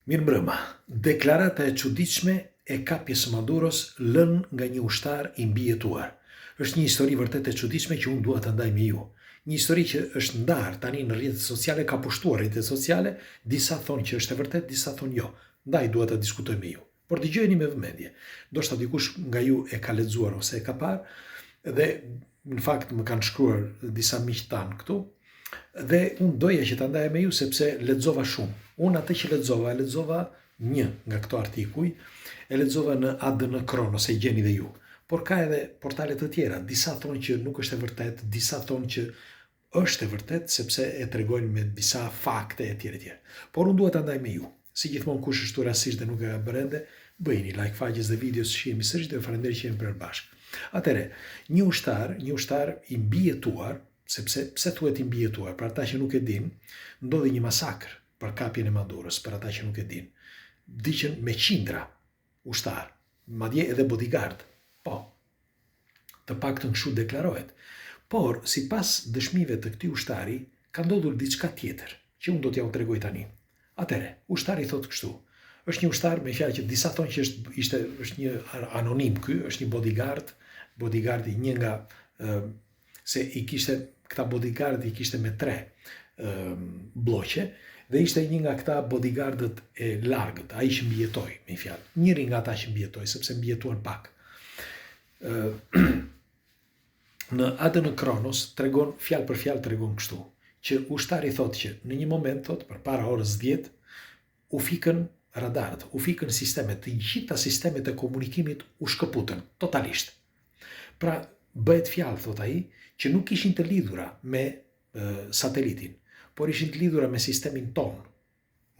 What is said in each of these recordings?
Mirë mbrëma, deklarata e çuditshme e kapjes së Maduros lënë nga një ushtar i mbijetuar. Është një histori vërtet e çuditshme që unë dua ta ndaj me ju. Një histori që është ndarë tani në rrjetet sociale, ka pushtuar rrjetet sociale, disa thonë që është e vërtet, disa thonë jo. Ndaj dua ta diskutoj me ju. Por dëgjojeni me vëmendje. Ndoshta dikush nga ju e ka lexuar ose e ka parë dhe në fakt më kanë shkruar disa miq tanë këtu. Dhe unë doja që ta ndaja me ju sepse lexova shumë. Unë atë që lexova, e lexova një nga këto artikuj, e lexova në ADN Kronos, e gjeni dhe ju. Por ka edhe portale të tjera, disa thonë që nuk është e vërtet, disa thonë që është e vërtet sepse e tregojnë me disa fakte e tjera e tjera. Por unë dua ta ndaj me ju. Si gjithmonë kush është rastisht dhe nuk e ka bërë, bëjini like faqes dhe videos që jemi sërish dhe falenderoj që jemi bërë bashkë. Atëre, një ushtar i mbijetuar, sepse pse thuhet i mbijetuar, për ata që nuk e din, ndodhi një masakër për kapjen e Madurës, për ata që nuk e din. Diqen me qindra ushtar, madje edhe bodyguard. Po, të paktën kështu deklarohet. Por, sipas dëshmive të këtij ushtari, ka ndodhur diçka tjetër, që unë do t'ja u tregoj tani. Atëre, ushtari thotë kështu. Është një ushtar me fjalë që disa thonë që është një anonim ky, është një bodyguardi një nga se i kishte këta bodyguard i kishte me 3 bloqe dhe ishte një nga këta bodyguardët e largët, ai që mbijetoi, me fjalë. Njëri nga ata që mbijetoi, sepse mbijetuan pak. Në ADN Kronos tregon fjalë për fjalë tregon kështu, që ushtari thotë që në një moment thotë përpara orës 10 u fikën radarët, u fikën sistemet, të gjitha sistemet e komunikimit u shkëputën totalisht. Pra bëhet fjalë, thot ai, që nuk ishin të lidhura me satelitin, por ishin të lidhura me sistemin ton.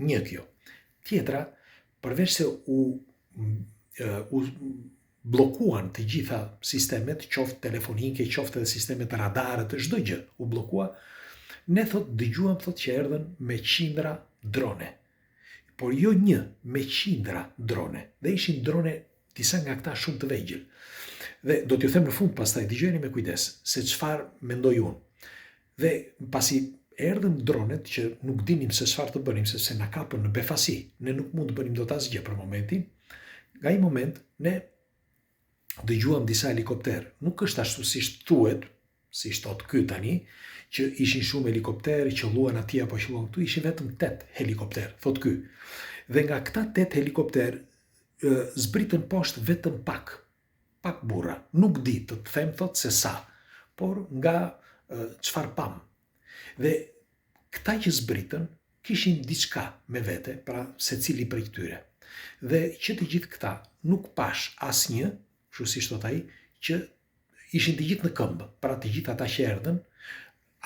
Një kjo. Tjetra, përveç se u bllokuan të gjitha sistemet, qoftë telefonike, qoftë edhe sistemet radarët, çdo gjë u bllokua, ne thot dëgjuam thot që erdhën me qindra drone. Por jo një, me qindra drone. Dhe ishin drone disa nga këta shumë të vegjël. Dhe do t'ju them në fund pastaj, dëgjoni me kujdes, se çfarë mendoj unë. Dhe pasi erdhën dronet që nuk dinim se çfarë të bënim, sepse na kapën në befasi, ne nuk mund të bënim dot asgjë për momentin. Nga ai moment ne dëgjuam disa helikopter. Nuk është ashtu siç thuhet, siç thot ky tani, që ishin shumë helikopter, që qëlluan atje apo qëlluan këtu, ishin vetëm 8 helikopter, thot ky. Dhe nga këta 8 helikopter zbritën poshtë vetëm pak burra. Nuk di të them thot se sa, por nga çfarë pam. Dhe këta që zbritën kishin diçka me vete, pra secili prej këtyre. Dhe që të gjithë këta nuk pash asnjë, kështu siç thot ai, që ishin të gjithë në këmbë, pra të gjithë ata që erdhën,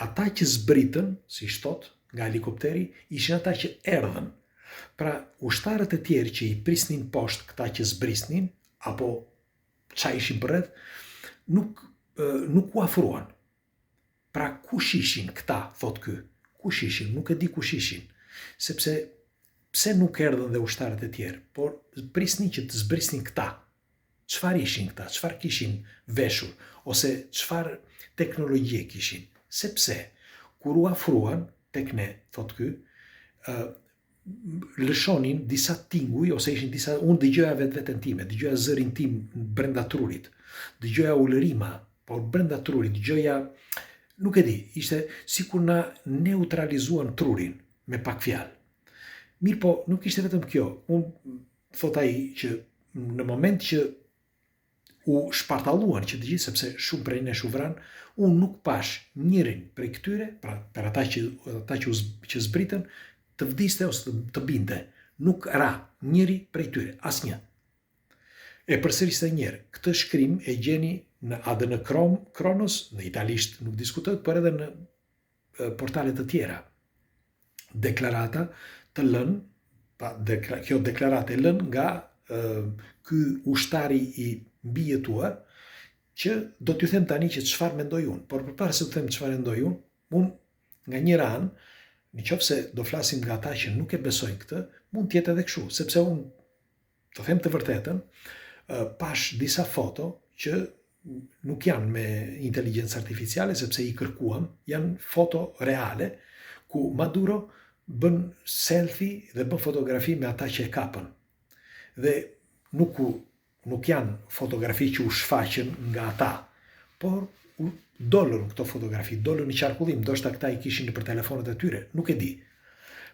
ata që zbritën, siç thot, nga helikopteri, ishin ata që erdhën. Pra ushtarët e tjerë që i prisnin poshtë këta që zbrisnin, apo qa ishin përreth, nuk u afruan. Pra kush ishin këta, thot ky? Kush ishin? Nuk e di kush ishin. Sepse pse nuk erdhën dhe ushtarët e tjerë, por prisnin që të zbrisnin këta. Çfarë ishin këta? Çfarë kishin veshur? Ose çfarë teknologjie kishin? Sepse kur u afruan tek ne, thot ky, lëshonin disa tinguj, ose ishin disa, unë dëgjoja vetveten time, dëgjoja zërin tim brenda trurit, dëgjoja ulërima, por brenda trurit, dëgjoja, nuk e di, ishte sikur na neutralizuan trurin me pak fjalë. Mirë po, nuk ishte vetëm kjo, unë thot ai që në moment që u shpartalluan që të gjithë, sepse shumë prej nesh u vran, unë nuk pash njërin prej këtyre, pra për ata që zbritën, të vdiste ose të binte. Nuk ra njëri prej tyre, asnjë. E përsëriste njëherë, këtë shkrim e gjeni në ADN Kronos, në italisht nuk diskutohet, por edhe në portalet të tjera. Deklarata të lënë, kjo deklarata e lënë nga ky ushtari i mbijetuar, që do t'ju them tani që çfarë mendoj unë. Por përpara se të them çfarë mendoj unë nga njëra anë, nëse do flasim nga ata që nuk e besojnë këtë, mund t'jetë edhe kështu, sepse unë, të them të vërtetën, pash disa foto që nuk janë me inteligjencë artificiale, sepse i kërkuam, janë foto reale, ku Maduro bën selfie dhe bën fotografi me ata që e kapën. Dhe nuk janë fotografi që u shfaqen nga ata, por dollën këto fotografi, dollën në qarkullim, ndoshta këta i kishin për telefonet e tyre, nuk e di.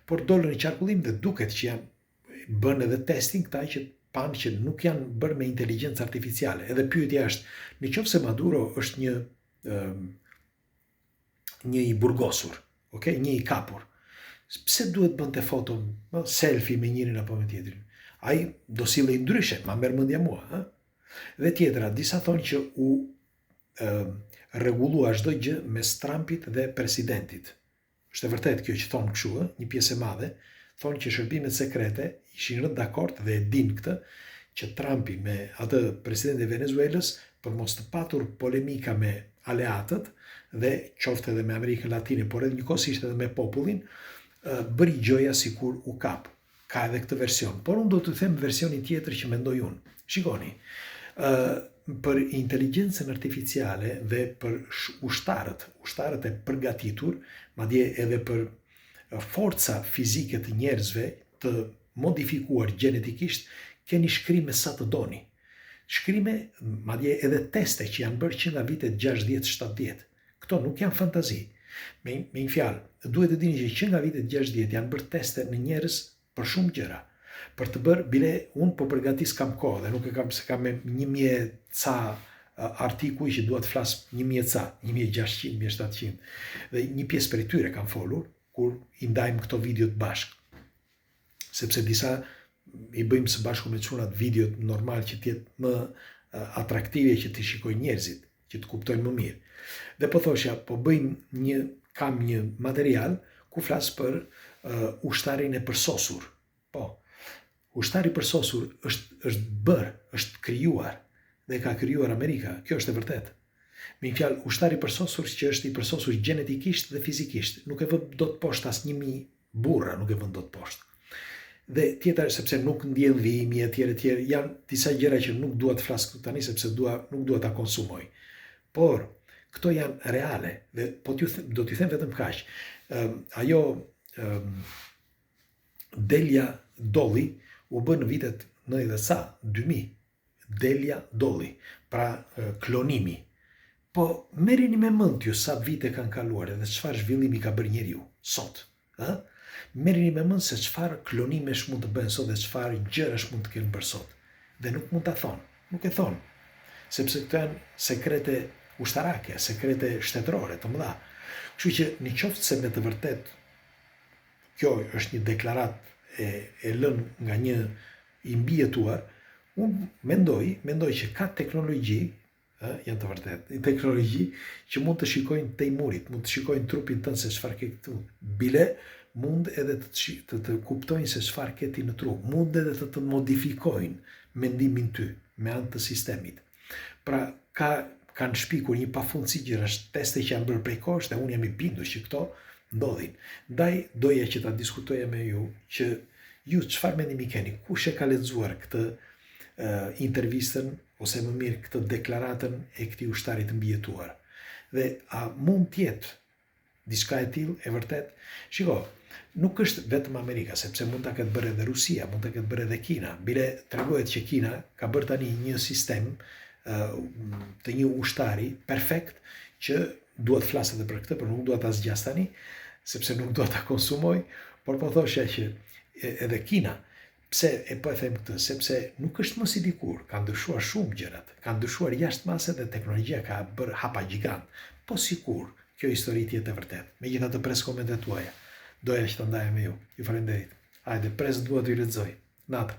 Por dollën në qarkullim dhe duket që janë bën edhe testing këta që panë që nuk janë bërë me inteligjencë artificiale. Edhe pyetja është, nëse Maduro është një i burgosur, okay? Një i kapur, pse duhet bënte foto, selfie me njërin apo me tjetrin? Ai do sillej ndryshe, ma merr mendja mua, ha? Dhe tjetra, disa thonë që u rregullua çdo gjë mes Trumpit dhe presidentit. Është e vërtet kjo që thonë kështu, një pjesë e madhe, thonë që shërbimet sekrete ishin rënë dakord dhe e din këtë, që Trumpi me atë presidenti e Venezuelës, për mos të patur polemika me aleatët dhe qoftë edhe me Amerikën Latine, por edhe njëkohësisht edhe me popullin, bëri gjoja sikur u kap. Ka edhe këtë version, por unë do të them versionin tjetër që mendoj unë. Shikoni, për inteligjencën artificiale dhe për ushtarët e përgatitur, madje edhe për forca fizike të njerëzve të modifikuar gjenetikisht, keni shkrime sa të doni. Shkrime, madje edhe teste që janë bërë që nga vitet 60-70. Këto nuk janë fantazi. Me një fjalë, duhet të dini që nga vitet 60 janë bërë teste në njerëz për shumë gjëra. Për të bërë, bile unë po përgatis kam kohë dhe nuk e kam se kam me 1000 ca artikuj që duhet flas 1000 ca, 1600, 1700. Dhe një pjesë për tyre kam folur, kur i ndajmë këto videot bashkë. Sepse disa i bëjmë së bashku me çunat videot normal që tjetë më atraktive që të shikojnë njerëzit, që të kuptojnë më mirë. Dhe po thosha, kam një material ku flas për ushtarin e përsosur. Po, ushtari përsosur është krijuar dhe ka krijuar Amerika. Kjo është e vërtet. Me një fjalë, ushtari përsosur që është i përsosur gjenetikisht dhe fizikisht, nuk e vën dot poshtë as 1000 burra, nuk e vën dot poshtë. Dhe tjetër, sepse nuk ndjen dhimbje e tjerë, janë disa gjëra që nuk dua të flas këtu tani sepse nuk dua ta konsumoj. Por këto janë reale dhe do t'ju them vetëm kaq. Ajo Delia Dolly u bë në vitet 2000, Delia Dolly, pra klonimi. Po merrini me mend ju sa vite kanë kaluar dhe çfarë zhvillimi ka bërë njeriu sot, ë? Merrini me mend se çfarë klonimesh mund të bëhen sot dhe çfarë gjërash mund të kenë bërë sot. Dhe nuk mund ta thonë, nuk e thonë, sepse këto janë sekrete ushtarake, sekrete shtetërore të mëdha. Kështu që në qoftë se me të vërtet kjo është një deklarat e lënë nga një i mbijetuar, unë mendoj që ka teknologji, janë të vërtet, teknologji që mund të shikojnë tejmurit, mund të shikojnë trupin tënë se çfarë ke këtu. Bile mund edhe të kuptojnë se çfarë ke ti në trup, mund edhe të modifikojnë mendimin ty me anë të sistemit. Pra kanë shpikur një pafundësi gjërash, teste që janë bërë prej kohësh dhe unë jam i bindur që këto ndodhin. Ndaj doja që ta diskutoja me ju që ju çfarë mendimi keni, kush e ka lexuar këtë intervistën ose më mirë këtë deklaratën e këtij ushtari të mbijetuar. Dhe a mund të jetë diçka e tillë e vërtet? Shiko, nuk është vetëm Amerika, sepse mund ta ketë bërë edhe Rusia, mund ta ketë bërë edhe Kina. Bile tregohet që Kina ka bërë tani një sistem të një ushtari perfekt që duhet flas edhe për këtë, por nuk dua ta zgjas tani, sepse nuk dua ta konsumoj, por po thosha që edhe Kina, pse e po e them këtë, sepse nuk është më si dikur, ka ndryshuar shumë gjërat, ka ndryshuar jashtë mase dhe teknologjia ka bërë hapa gjigant, po sikur kjo histori të jetë e vërtet. Megjithatë pres komentet tuaja. Doja që ta ndaja me ju. Ju falenderit. Hajde, pres dua t'ju lexoj. Natë.